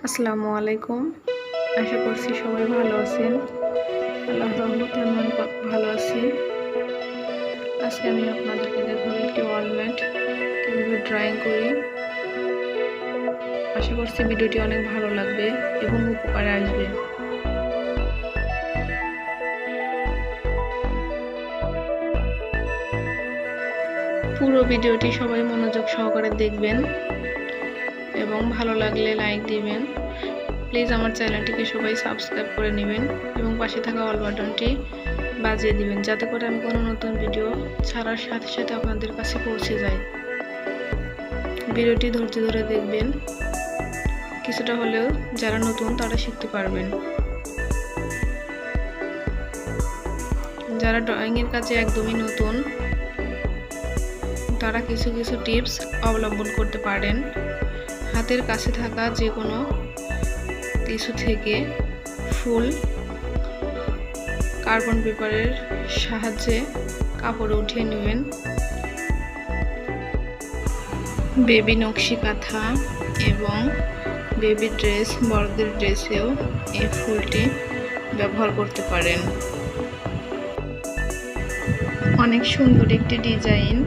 আসসালামু আলাইকুম। আশা করছি সবাই ভালো আছেন। আল্লাহর রহমতে আমি ভালো আছি। আজকে আমি আপনাদেরকে দেখাবো একটি ওয়ালমেট কিভাবে ড্রয়িং করি। আশা করছি ভিডিওটি অনেক ভালো লাগবে এবং উপকারে আসবে। পুরো ভিডিওটি সবাই মনোযোগ সহকারে দেখবেন এবং ভালো লাগলে লাইক দিবেন। প্লিজ আমার চ্যানেলটিকে সবাই সাবস্ক্রাইব করে নেবেন এবং পাশে থাকা অল বাটনটি বাজিয়ে দিবেন, যাতে করে আমি কোনো নতুন ভিডিও ছাড়ার সাথে সাথে আপনাদের কাছে পৌঁছে যায়। ভিডিওটি ধৈর্য ধরে দেখবেন, কিছুটা হলেও যারা নতুন তারা শিখতে পারবেন। যারা ড্রয়িংয়ের কাজে একদমই নতুন তারা কিছু কিছু টিপস অবলম্বন করতে পারেন। হাতের কাছে থাকা যে কোনো কিছু থেকে ফুল কার্বন পেপারের সাহায্যে কাপড়ে উঠিয়ে নেবেন। বেবি নকশি কাঁথা এবং বেবি ড্রেস, বড়দের ড্রেসেও এই ফুলটি ব্যবহার করতে পারেন। অনেক সুন্দর একটি ডিজাইন।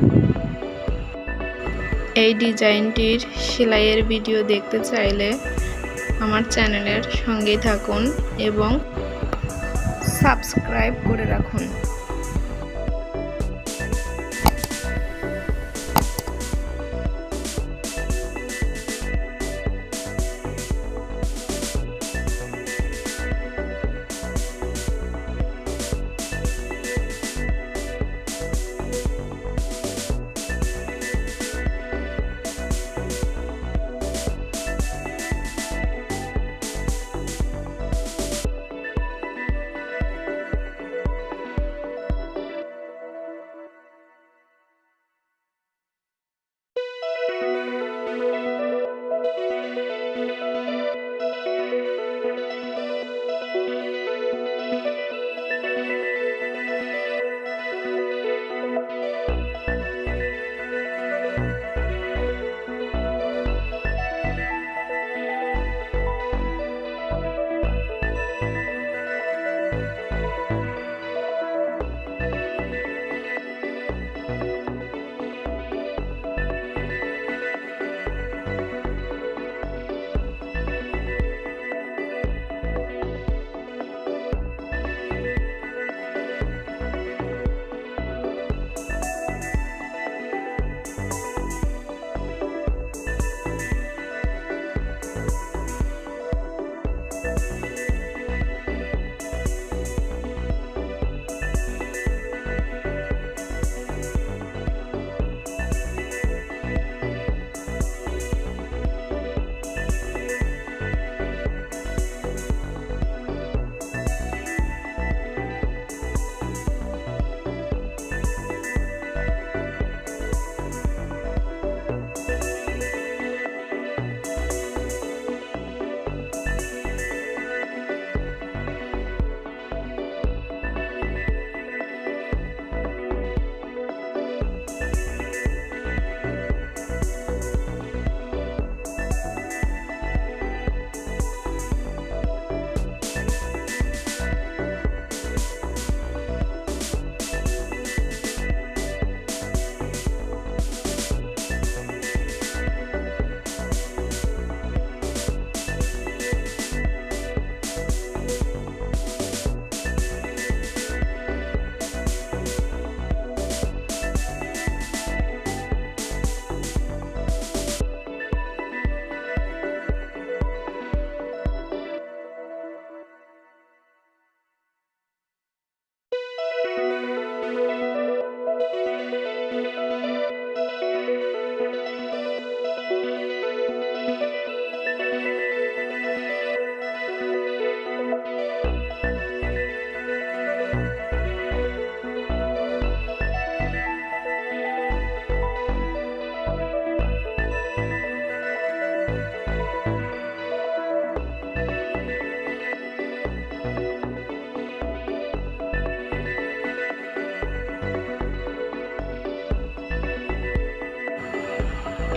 এই ডিজাইনটির সেলাইয়ের ভিডিও দেখতে চাইলে আমার চ্যানেলের সঙ্গেই থাকুন এবং সাবস্ক্রাইব করে রাখুন।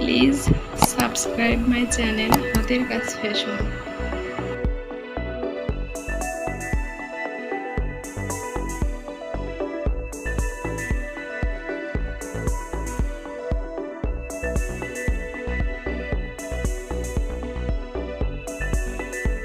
Please subscribe my channel Hater Kaaj Fashion.